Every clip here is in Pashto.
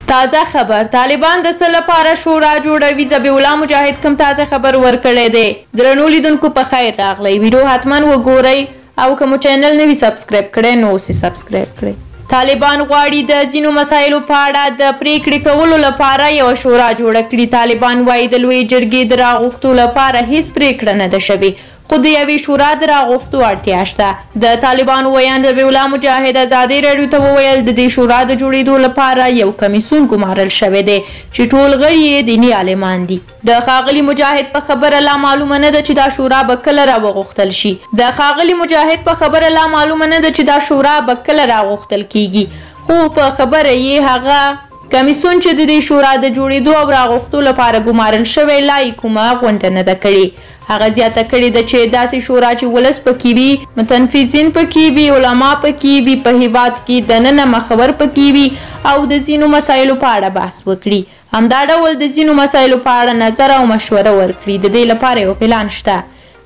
تازه خبر طالبان د څه لپاره شورا جوړوي ذبیح الله مجاهد کوم تازه خبر ورکړی دی درنو لیدونکو په خیر راغلی ویډیو حتما وګورئ او که مو چینل نوي سبسکرایب کړی نو اوس یې سبسکرایب کړئ طالبان غواړي د ځینو مسایلو په اړه د پریکړې کولو لپاره یوه شورا جوړه کړي طالبان وایي د لویې جرګې د راغوښتو لپاره هیڅ پریکړه نه ده شوې خو د یوې شورا د راغوښتو اړتیا شته د طالبانو ویاند ذبیح الله مجاهد ازادي راډیو ته وویل د دې شورا د جوړېدو لپاره یو کمیسیون ګمارل شوی دی چې ټول غړي یې دیني عالمان دي د ښاغلي مجاهد په خبره لا معلومه نه ده چې دا شورا به کله راوغوښتل شي د ښاغلي مجاهد په خبره لا معلومه نه ده چې دا شورا به کله راغوښتل کیږي خو په خبره یې هغه کمیسیون چې د دې شورا د جوړېدو او راغوښتو لپاره ګمارل شوی لا یې کومه غونډه نه ده کړې هغه زیاته کړې ده چې داسې شورا چې ولس پکې وي متنفذین پکې وي علما پکې وي په هیواد کې دننه مخور پکې وي او د ځینو مسایلو په اړه بحث وکړي همدا ډول د ځینو مسایلو په اړه نظر او مشوره ورکړي د دې لپاره یو پلان شته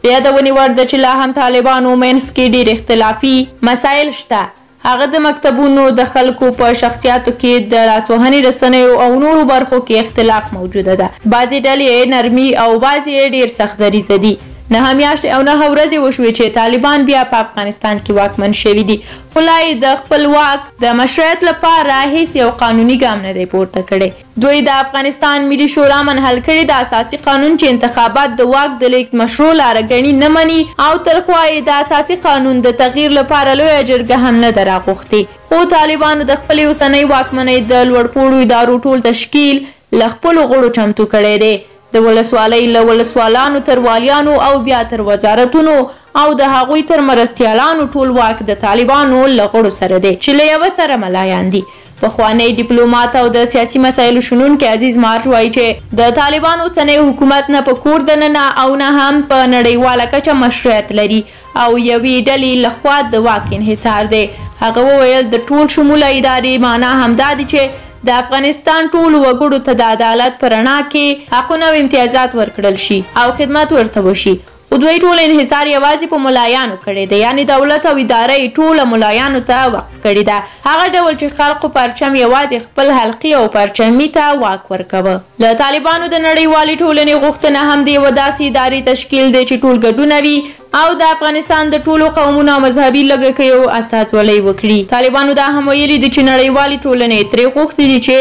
د یادونې وړ ده چې لا هم طالبانو منځ کې ډېر اختلافي مسایل شته هغه د مکتبونو د خلکو په شخصیاتو کې د لاسوهنې رسنیو او نورو برخو کې اختلاف موجوده ده بعضې ډلې نرمي او بعضې ډېر سخت دریځه دي 9 میاشتې او 9 ورځې وشوې چې طالبان بیا په افغانستان کې واکمن شوي دي خو لا یې د خپل واک د مشروعیت لپاره هیڅ یو قانوني ګام نه دی پورته کړی دوی د افغانستان ملي شورا منحل کړي د اساسي قانون چې انتخابات د واک د لیږد مشروع لاره ګڼي نه مني او ترخوا یې د اساسي قانون د تغییر لپاره لویه جرګه هم نه ده راغوښتې خو طالبانو د خپلې اوسنۍ واکمنۍ د لوړپوړو ادارو ټول تشکیل له خپلو غړو چمتو کړی دی د ولسوالۍ له ولسوالانو تر والیانو او بیا تر وزارتونو او د هغوی تر مرستیالانو ټول واک د طالبانو له غړو سره دی چې له یوه سره ملایان دي پخوانی ډیپلومات او د سیاسي مسایلو شنونکی عزیز مارج وایي چې د طالبانو اوسنی حکومت نه په کور دننه او نه هم په نړیواله کچه مشروعیت لري او یوې ډلې لخوا د واک انحصار دی هغه وویل د ټول شموله ادارې معنا همدا دی چې د افغانستان ټولو وګړو ته د عدالت په رڼا کې حقونه او امتیازات ورکړل شي او خدمت ورته وشي خو دوی ټول انحصار یوازې په ملایانو کړی دی یعنی دولت او اداره یې ټوله ملایانو ته وقف کړې ده هغه ډول چې خلقو پرچم یوازې خپل حلقي او پرچمي ته واک ورکوه له طالبانو د نړیوالې ټولنې غوښتنه هم د یوه داسې ادارې تشکیل دی چې ټول ګډونه وي او د افغانستان د ټولو قومونو او مذهبي لږکیو استازولۍ وکړي طالبانو دا هم ویلي دي چې نړیوالې ټولنې ترې غوښتي دي چې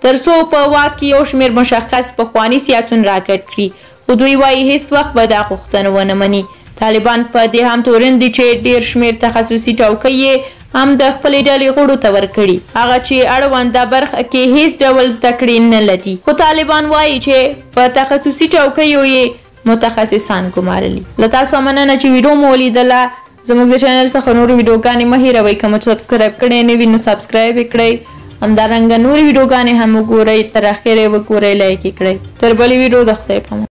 تر څو په واک کې یو شمېر مشخص پخواني سیاسیون راکټ کړي خو دوی وایي هیڅ وخت به دا غوښتنه ونه مني طالبان په دې هم تورن دي چې ډېر شمېر تخصصي چوکۍ یې هم د خپلې ډلې غړو ته ورکړي هغه چې اړونده برخه کې هیڅ ډول زده کړې نه لري خو طالبان وایي چې په تخصصي چوکیو یې متخصصان ګمارلي له تاسو مننه چې ویډیو مو ولیدله زموږ د چینل څخه نورې ویډیوګانې مه هېروئ که مو سبسکرایب کړی نه وي نو سبسکرایب یې کړئ همدارنګه نورې ویډیوګانې هم وګورئ تر اخره یې وګورئ لایک یې کړئ تر بلې ویډیو د خدای په امان